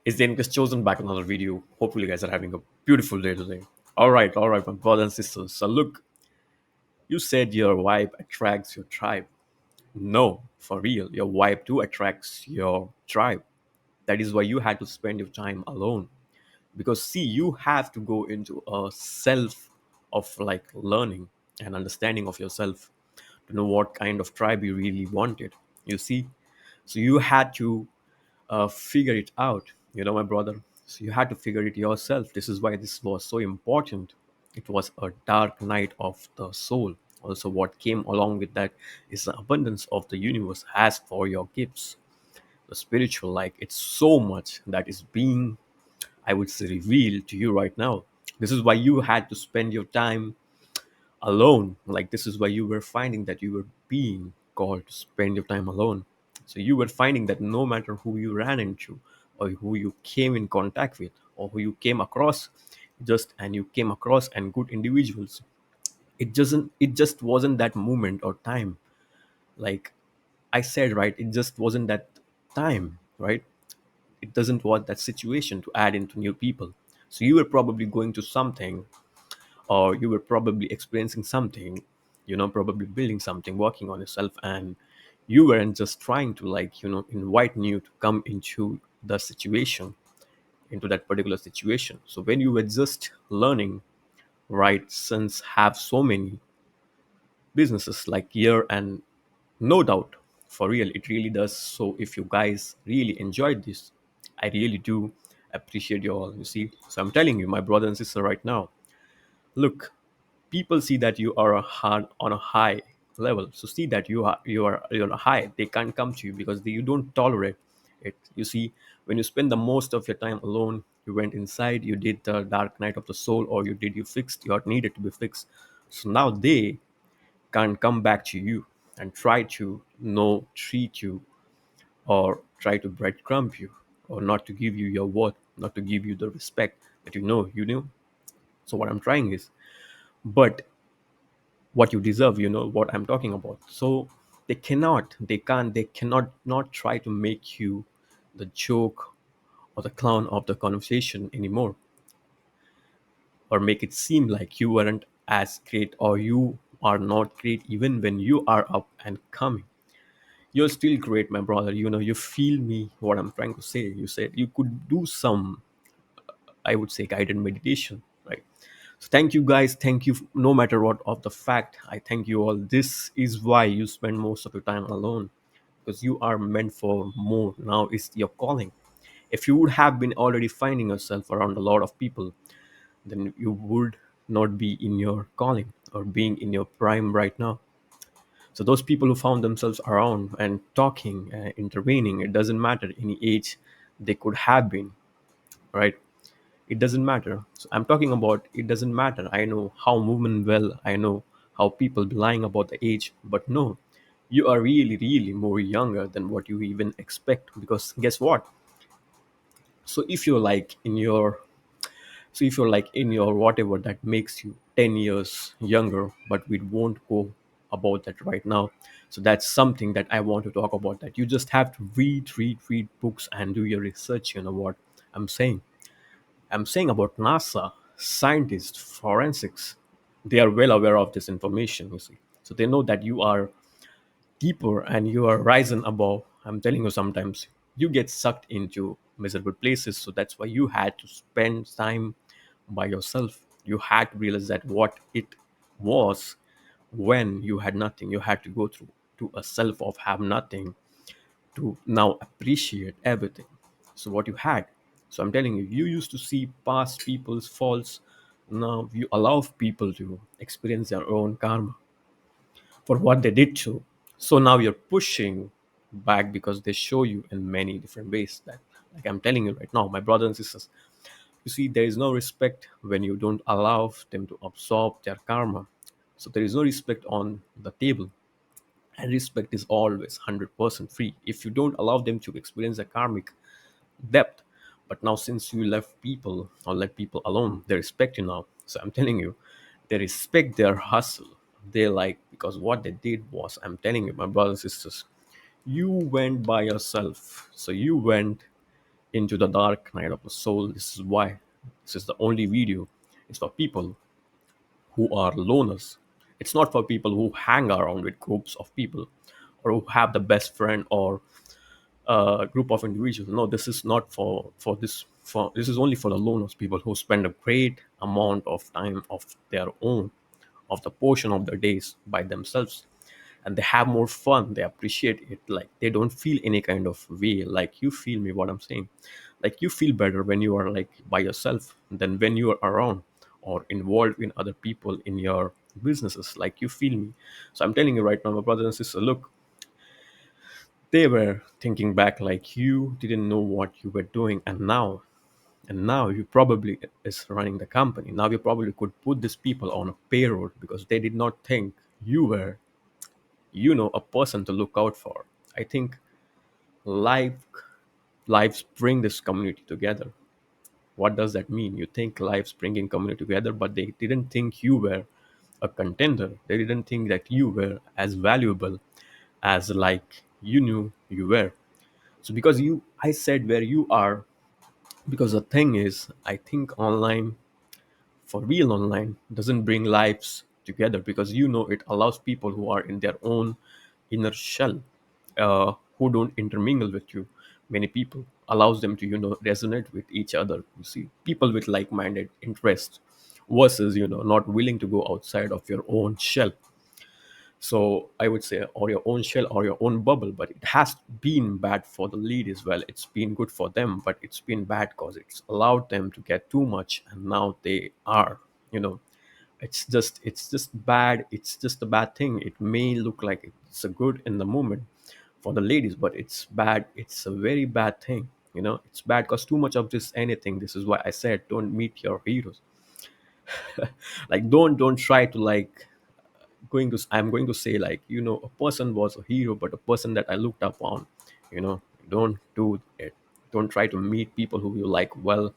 It's the English Chosen back in another video. Hopefully, you guys are having a beautiful day today. All right, my brothers and sisters. So, look, you said your vibe attracts your tribe. No, for real, your vibe too attracts your tribe. That is why you had to spend your time alone. Because, see, you have to go into a self of like learning and understanding of yourself to know what kind of tribe you really wanted. You see, so you had to figure it out, my brother. So you had to figure it yourself. This is why this was so important. It was a dark night of the soul. Also, what came along with that is the abundance of the universe has for your gifts. The spiritual, like it's so much that is being, I would say, revealed to you right now. This is why you had to spend your time alone. Like this is why you were finding that you were being called to spend your time alone. So you were finding that no matter who you ran into or who you came in contact with or who you came across, you came across and good individuals, it just wasn't that moment or time. Like I said, right, it just wasn't that time, right? It doesn't want that situation to add into new people. So you were probably going to something, or you were probably experiencing something, probably building something, working on yourself, and you weren't just trying to, like, invite new to come into the situation, into that particular situation. So when you were just learning, right, since have so many businesses like here, and no doubt, for real, it really does. So if you guys really enjoyed this, I really do appreciate you all, you see. So I'm telling you, my brother and sister, right now, look, people see that you are on a high level. So see that you're high, they can't come to you because you don't tolerate it, you see. When you spend the most of your time alone, you went inside, you did the dark night of the soul, or you fixed what needed to be fixed. So now they can't come back to you and try to treat you, or try to breadcrumb you, or not to give you your worth, not to give you the respect that you know. So what I'm trying is, but what you deserve, what I'm talking about. So they cannot not try to make you the joke or the clown of the conversation anymore, or make it seem like you weren't as great, or you are not great even when you are up and coming. You're still great, my brother. You feel me what I'm trying to say. You said you could do some, I would say, guided meditation, right? So thank you guys. Thank you. No matter what of the fact, I thank you all. This is why you spend most of your time alone, because you are meant for more. Now is your calling. If you would have been already finding yourself around a lot of people, then you would not be in your calling or being in your prime right now. So those people who found themselves around and talking, intervening, it doesn't matter any age they could have been, right? It doesn't matter. So I'm talking about, it doesn't matter. I know how women, well, I know how people be lying about the age, but no, you are really, really more younger than what you even expect. Because guess what? So if you're like in your whatever that makes you 10 years younger, but we won't go about that right now. So that's something that I want to talk about, that you just have to read books and do your research. You know what I'm saying? I'm saying about NASA, scientists, forensics. They are well aware of this information, you see. So they know that you are deeper and you are rising above. I'm telling you, sometimes you get sucked into miserable places. So that's why you had to spend time by yourself. You had to realize that what it was when you had nothing. You had to go through to a self of have nothing to now appreciate everything. So what you had. So I'm telling you, you used to see past people's faults. Now you allow people to experience their own karma for what they did to. So now you're pushing back because they show you in many different ways that, like I'm telling you right now, my brothers and sisters, you see, there is no respect when you don't allow them to absorb their karma. So there is no respect on the table. And respect is always 100% free if you don't allow them to experience the karmic depth. But now, since you left people or let people alone, they respect you now. So I'm telling you, they respect their hustle. They like, because what they did was, I'm telling you, my brothers and sisters, you went by yourself. So you went into the dark night of the soul. This is why this is the only video. It's for people who are loners. It's not for people who hang around with groups of people or who have the best friend or a group of individuals. No, this is not for this is only for the loners, people who spend a great amount of time of their own, of the portion of their days by themselves, and they have more fun. They appreciate it. Like they don't feel any kind of way. Like you feel me what I'm saying. Like you feel better when you are like by yourself than when you are around or involved in other people in your businesses. Like you feel me. So I'm telling you right now, my brothers and sisters, look, they were thinking back like you didn't know what you were doing, and now you probably is running the company. Now you probably could put these people on a payroll because they did not think you were, a person to look out for. I think life lives bring this community together. What does that mean? You think lives bringing community together, but they didn't think you were a contender. They didn't think that you were as valuable as like you knew you were. So because you I said where you are, because the thing is, I think online, for real online, doesn't bring lives together, because it allows people who are in their own inner shell, who don't intermingle with you. Many people allows them to resonate with each other. You see, people with like-minded interests versus not willing to go outside of your own shell. So I would say, or your own shell or your own bubble. But it has been bad for the lead as well. It's been good for them, but it's been bad because it's allowed them to get too much, and now they are, you know it's just bad. It's just a bad thing. It may look like it's a good in the moment for the ladies, but it's bad. It's a very bad thing. It's bad because too much of this anything. This is why I said, don't meet your heroes. Like, don't try to like I'm going to say, like, a person was a hero, but a person that I looked up on, you know don't do it. Don't try to meet people who you like. Well,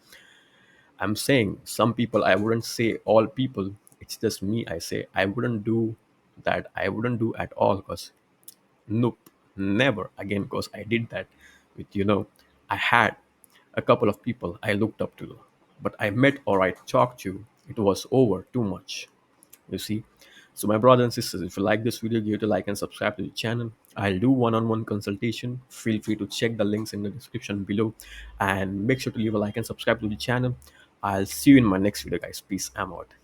I'm saying some people, I wouldn't say all people. It's just me. I say I wouldn't do that. I wouldn't do at all, because nope, never again, because I did that with, I had a couple of people I looked up to, but I met or I talked to, it was over too much. You see. So my brothers and sisters, if you like this video, give it a like and subscribe to the channel. I'll do one-on-one consultation. Feel free to check the links in the description below, and make sure to leave a like and subscribe to the channel. I'll see you in my next video, guys. Peace. I'm out.